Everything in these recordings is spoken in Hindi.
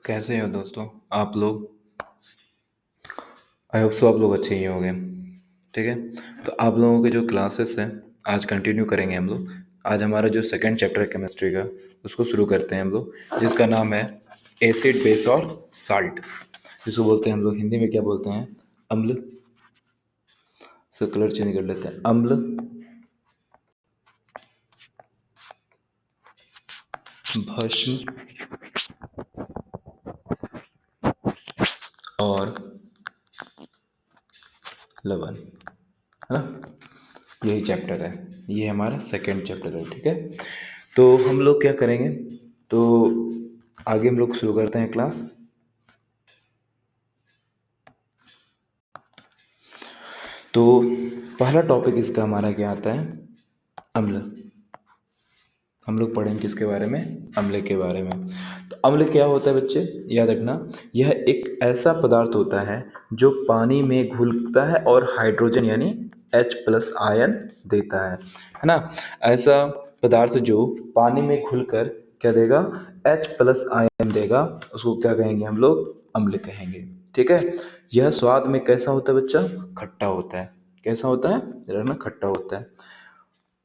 कैसे हो दोस्तों आप लोग। आई होप सो आप लोग अच्छे ही होंगे। ठीक है, तो आप लोगों के जो क्लासेस हैं आज कंटिन्यू करेंगे हम लोग। आज हमारा जो सेकंड चैप्टर है केमिस्ट्री का उसको शुरू करते हैं हम लोग, जिसका नाम है एसिड बेस और साल्ट, जिसको बोलते हैं हम लोग हिंदी में क्या बोलते हैं, अम्ल। इसका कलर चेंज कर लेते हैं, अम्ल, भस्म और लवण, है ना। यही चैप्टर है, ये हमारा सेकंड चैप्टर है। ठीक है, तो हम लोग क्या करेंगे, तो आगे हम लोग शुरू करते हैं क्लास। तो पहला टॉपिक इसका हमारा क्या आता है, अम्ल। हम लोग पढ़ेंगे किसके बारे में, अम्ल के बारे में। तो अम्ल क्या होता है बच्चे, याद रखना, यह एक ऐसा पदार्थ होता है जो पानी में घुलता है और हाइड्रोजन यानी H+ आयन देता है ना। ऐसा पदार्थ जो पानी में घुलकर क्या देगा, H+ आयन देगा, उसको क्या कहेंगे हम लोग, अम्ल कहेंगे। ठीक है, यह स्वाद में कैसा होता है बच्चा, खट्टा होता है। कैसा होता है, ना खट्टा होता है।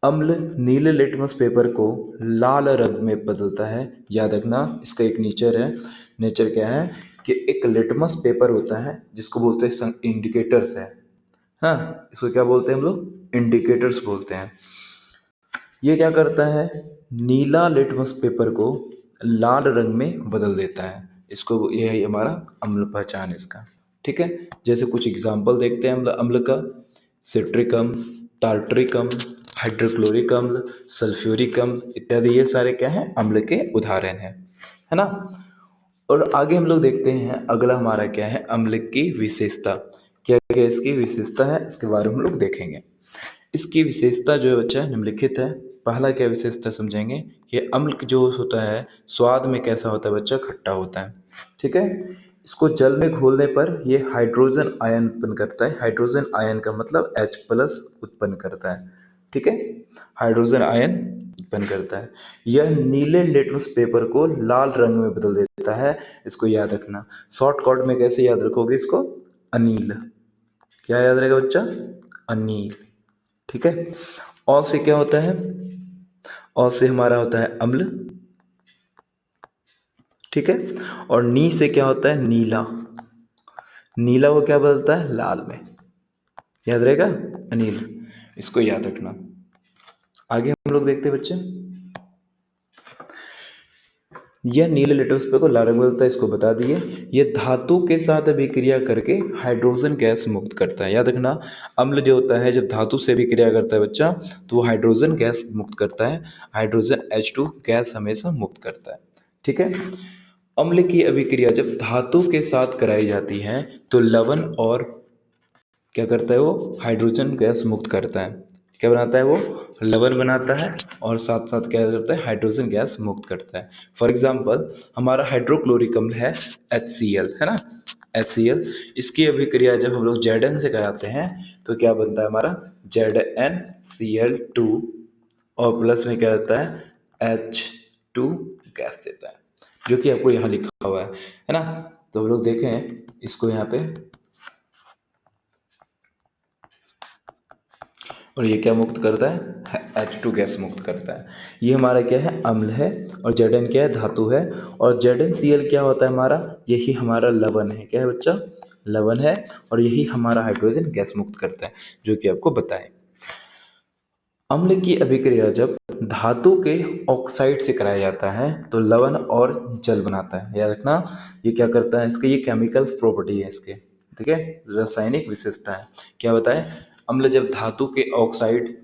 अम्ल नीले लिटमस पेपर को लाल रंग में बदलता है। याद रखना, इसका एक नेचर है। नेचर क्या है कि एक लिटमस पेपर होता है जिसको बोलते हैं इंडिकेटर्स है। हाँ, इसको क्या बोलते हैं हम लोग, इंडिकेटर्स बोलते हैं। ये क्या करता है, नीला लिटमस पेपर को लाल रंग में बदल देता है। इसको, यह है हमारा अम्ल पहचान इसका। ठीक है, जैसे कुछ एग्जाम्पल देखते हैं अम्ल अम्ल का। सिट्रिक अम्ल, टार्टरिक अम्ल, हाइड्रोक्लोरिक अम्ल, सल्फ्यूरिक अम्ल इत्यादि, ये सारे क्या हैं, अम्ल के उदाहरण हैं, है ना। और आगे हम लोग देखते हैं, अगला हमारा क्या है, अम्ल की विशेषता। क्या क्या इसकी विशेषता है, इसके बारे में हम लोग देखेंगे। इसकी विशेषता जो है बच्चा निम्नलिखित है। पहला क्या विशेषता समझेंगे कि अम्ल जो होता है स्वाद में कैसा होता है बच्चा, खट्टा होता है। ठीक है, इसको जल में घोलने पर ये हाइड्रोजन आयन उत्पन्न करता है। हाइड्रोजन आयन का मतलब H+ उत्पन्न करता है। ठीक है, हाइड्रोजन आयन उत्पन्न करता है। यह नीले लिटमस पेपर को लाल रंग में बदल देता है। इसको याद रखना, शॉर्टकट में कैसे याद रखोगे इसको, अनील। क्या याद रहेगा बच्चा, अनील। ठीक है, और से क्या होता है, और से हमारा होता है अम्ल। ठीक है, और नी से क्या होता है, नीला। नीला वो क्या बदलता है, लाल में। याद रहेगा, अनील। इसको याद रखना। आगे हम लोग देखते हैं बच्चे, यह नीले लिटमस पेपर को लाल रंग बदलता है, इसको बता दिए। यह धातु के साथ अभिक्रिया करके हाइड्रोजन गैस मुक्त करता है। याद रखना, अम्ल जो होता है जब धातु से अभिक्रिया करता है बच्चा, तो वो हाइड्रोजन गैस मुक्त करता है। हाइड्रोजन H2 गैस हमेशा मुक्त करता है। ठीक है, अम्ल की अभिक्रिया जब धातु के साथ कराई जाती है तो लवण और क्या करता है, वो हाइड्रोजन गैस मुक्त करता है। क्या बनाता है, वो लवण बनाता है और साथ साथ क्या करता है, हाइड्रोजन गैस मुक्त करता है। फॉर एग्जाम्पल, हमारा हाइड्रोक्लोरिक अम्ल है HCl, है ना, HCl। इसकी अभिक्रिया जब हम लोग Zn से कराते हैं तो क्या बनता है हमारा, ZnCl2, और प्लस में क्या होता है, H2 गैस देता है, जो कि आपको यहाँ लिखा हुआ है ना। तो हम लोग देखें इसको यहाँ पे, और ये क्या मुक्त करता है, H2 गैस मुक्त करता है। ये हमारा क्या है, अम्ल है, और Zn क्या है, धातु है। और ZnCl क्या होता है हमारा, यही हमारा लवण है। क्या है बच्चा, लवण है, और यही हमारा हाइड्रोजन गैस मुक्त करता है, जो कि आपको बताएं। अम्ल की अभिक्रिया जब धातु के ऑक्साइड से कराया जाता है तो लवण और जल बनाता है। याद रखना, ये क्या करता है, इसके ये केमिकल प्रॉपर्टी है इसके। ठीक है, रासायनिक विशेषता है। क्या बताए, अम्ल जब धातु के ऑक्साइड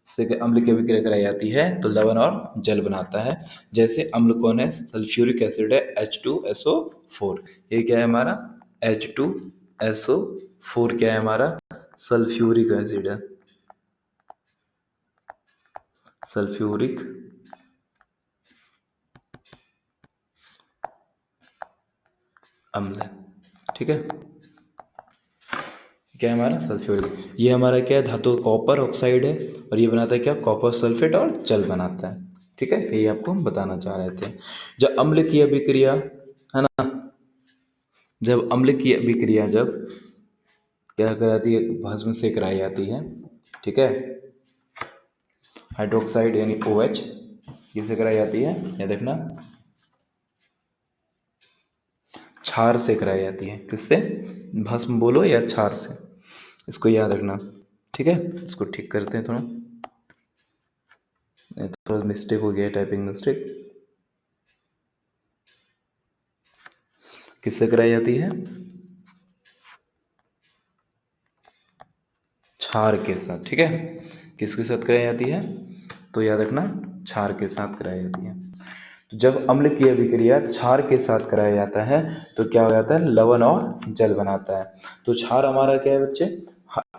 से अम्ल की अभिक्रिया कराई जाती है तो लवण और जल बनाता है। जैसे अम्ल कौन है, सल्फ्यूरिक एसिड है H2SO4। ये क्या है हमारा, H2SO4 क्या है हमारा, सल्फ्यूरिक एसिड है, सल्फ्यूरिक अम्ल। ठीक है, क्या है हमारा, सल्फ्यूरिक। ये हमारा क्या है, धातु कॉपर ऑक्साइड है, और ये बनाता है क्या, कॉपर सल्फेट और जल बनाता है। ठीक है, यही आपको हम बताना चाह रहे थे। जब अम्ल की अभिक्रिया, है ना, जब अम्ल की अभिक्रिया जब क्या कराती है, भस्म से कराई जाती है, ठीक है। हाइड्रोक्साइड यानी OH किससे कराई जाती है, या देखना क्षार से कराई जाती है। किससे, भस्म बोलो या क्षार से, इसको याद रखना, ठीक है। इसको ठीक करते हैं थोड़ा, थोड़ा मिस्टेक हो गया है, टाइपिंग मिस्टेक। किससे कराई जाती है, क्षार के साथ, ठीक है। किसके साथ कराई जाती है, तो याद रखना क्षार के साथ कराई जाती है। तो जब अम्ल की अभिक्रिया क्षार के साथ कराया जाता है तो क्या हो जाता है, लवण और जल बनाता है। तो क्षार हमारा क्या है बच्चे,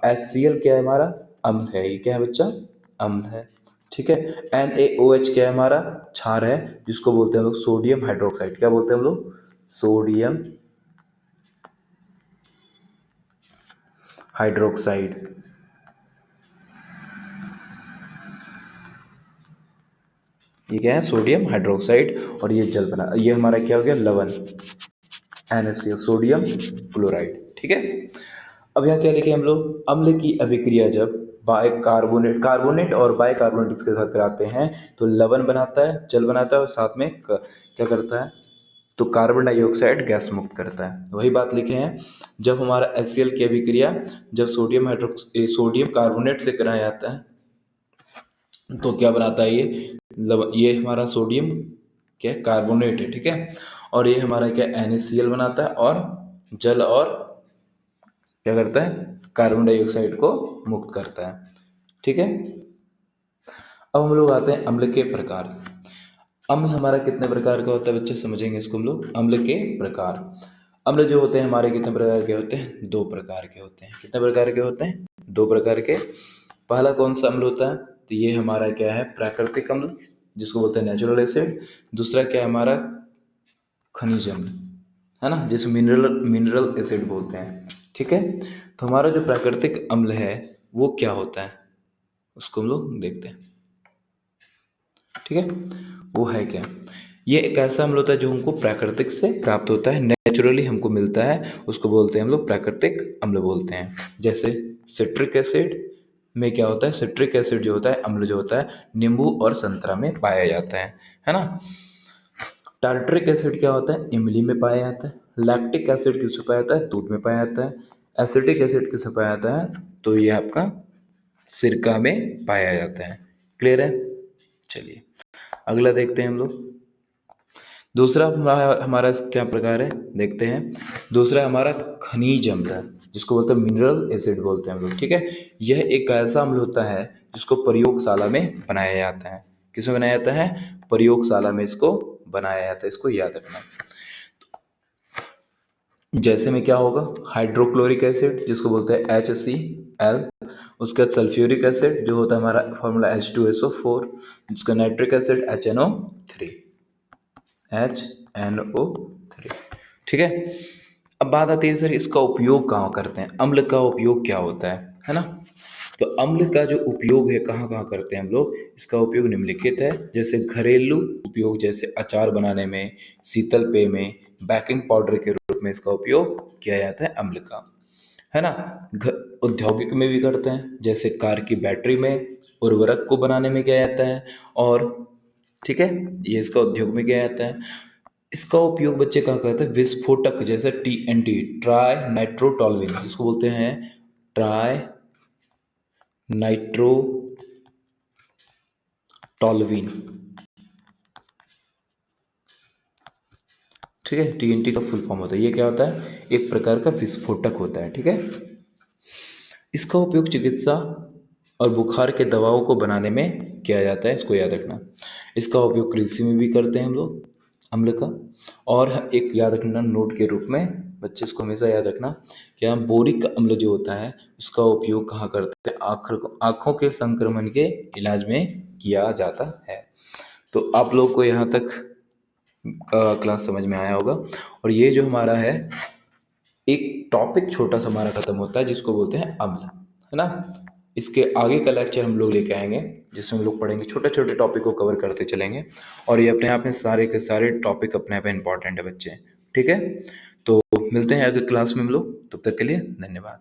HCl क्या है हमारा, अम्ल है। ये क्या है बच्चा, अम्ल है, ठीक है। NaOH क्या है हमारा, क्षार है, जिसको बोलते हैं हम लोग सोडियम हाइड्रोक्साइड। क्या बोलते हैं हम लोग, सोडियम हाइड्रोक्साइड। ये क्या है, सोडियम हाइड्रोक्साइड, और ये जल बना, ये हमारा क्या हो गया, लवण NaCl, सोडियम क्लोराइड, ठीक है। अब यहाँ क्या लिखे हम लोग, अम्ल की अभिक्रिया जब बाइकार्बोनेट, कार्बोनेट और बाइकार्बोनेट इसके साथ कराते हैं तो लवण बनाता है, जल बनाता है, और साथ में क्या करता है, तो कार्बन डाइऑक्साइड गैस मुक्त करता है। वही बात लिखे हैं, जब हमारा HCl की अभिक्रिया जब सोडियम कार्बोनेट से कराया जाता है तो क्या बनाता है, ये हमारा सोडियम क्या कार्बोनेट है, ठीक है। और ये हमारा क्या NaCl बनाता है, और जल और क्या करता है, कार्बन डाइऑक्साइड को मुक्त करता है, ठीक है। अब हम लोग आते हैं अम्ल के प्रकार। अम्ल हमारा कितने प्रकार का होता है बच्चे, समझेंगे इसको हम लोग। अम्ल के प्रकार, अम्ल जो होते हैं हमारे कितने प्रकार के होते हैं, 2 प्रकार के होते हैं। कितने प्रकार के होते हैं, 2 प्रकार के। पहला कौन सा अम्ल होता है, तो ये हमारा क्या है, प्राकृतिक अम्ल, जिसको बोलते हैं नेचुरल एसिड। दूसरा क्या है हमारा, खनिज अम्ल, है ना, जिसे मिनरल एसिड बोलते हैं, ठीक है। तो हमारा जो प्राकृतिक अम्ल है वो क्या होता है, उसको हम लोग देखते हैं, ठीक है। वो है क्या, ये एक ऐसा अम्ल होता है जो हमको प्राकृतिक से प्राप्त होता है, नेचुरली हमको मिलता है, उसको बोलते हैं हम लोग प्राकृतिक अम्ल बोलते हैं। जैसे सिट्रिक एसिड में क्या होता है, सिट्रिक एसिड जो होता है, अम्ल जो होता है, नींबू और संतरा में पाया जाता है ना। टार्टरिक एसिड क्या होता है, इमली में पाया जाता है। लैक्टिक एसिड किसमें पाया जाता है, दूध में पाया जाता है। एसिटिक एसिड किसमें पाया जाता है, तो ये आपका सिरका में पाया जाता है। क्लियर है, चलिए अगला देखते हैं हम लोग। दूसरा हमारा क्या प्रकार है, देखते हैं। दूसरा हमारा खनिज अम्ल है, जिसको बोलते हैं मिनरल एसिड बोलते हैं हम लोग, ठीक है। यह एक ऐसा अम्ल होता है जिसको प्रयोगशाला में बनाया जाता है। किसमें बनाया जाता है, प्रयोगशाला में इसको बनाया जाता है, इसको याद रखना। जैसे में क्या होगा, हाइड्रोक्लोरिक एसिड जिसको बोलते हैं HCl, उसका सल्फ्यूरिक एसिड जो होता है हमारा फॉर्मूला H2SO4, जिसका नाइट्रिक एसिड HNO3, ठीक है। अब बात आती है सर इसका उपयोग कहाँ करते हैं, अम्ल का उपयोग क्या होता है ना। तो अम्ल का जो उपयोग है कहाँ कहाँ करते हैं हम लोग, इसका उपयोग निम्नलिखित है। जैसे घरेलू उपयोग, जैसे अचार बनाने में, शीतल पेय में, बेकिंग पाउडर के रूप में इसका उपयोग किया जाता है अम्ल का, है ना। औद्योगिक में भी करते हैं, जैसे कार की बैटरी में उर्वरक को बनाने में किया जाता है, और ठीक है, ये इसका उद्योग में किया जाता है। इसका उपयोग बच्चे कहाँ करते हैं, विस्फोटक जैसे TNT, ट्राई नाइट्रोटोलुएन, जिसको बोलते हैं ट्राई नाइट्रोटोलुएन, ठीक है। TNT का फुल फॉर्म होता है, ये क्या होता है, एक प्रकार का विस्फोटक होता है, ठीक है। इसका उपयोग चिकित्सा और बुखार के दवाओं को बनाने में किया जाता है, इसको याद रखना। इसका उपयोग कृषि में भी करते हैं हम लोग अम्ल का। और एक याद रखना नोट के रूप में, बच्चे इसको हमेशा याद रखना, क्या बोरिक अम्ल जो होता है उसका उपयोग कहाँ करते हैं, आँखों के संक्रमण के इलाज में किया जाता है। तो आप लोग को यहाँ तक क्लास समझ में आया होगा। और ये जो हमारा है एक टॉपिक छोटा सा हमारा खत्म होता है, जिसको बोलते हैं अम्ल, है ना। इसके आगे का लेक्चर हम लोग लेके आएंगे, जिसमें हम लोग पढ़ेंगे, छोटे छोटे टॉपिक को कवर करते चलेंगे। और ये अपने आप में सारे के सारे टॉपिक अपने आप में इंपॉर्टेंट है बच्चे, ठीक है। तो मिलते हैं अगली क्लास में हम लोग, तब तक के लिए धन्यवाद।